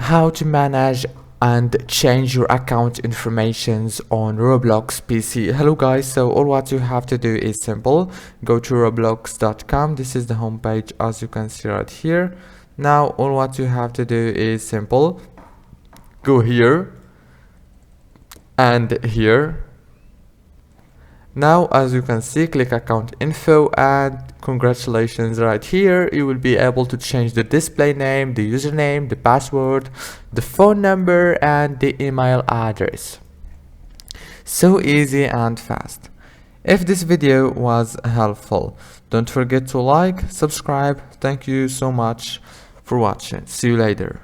how to manage and change your account informations on Roblox PC. Hello guys, so all what you have to do is simple. Go to roblox.com. This is the homepage as you can see right here. Now all what you have to do is simple. Go here and here. Now as you can see, click account info, and congratulations, right here you will be able to change the display name, the username, the password, the phone number and the email address. So easy and fast. If this video was helpful, don't forget to like, subscribe. Thank you so much for watching. See you later.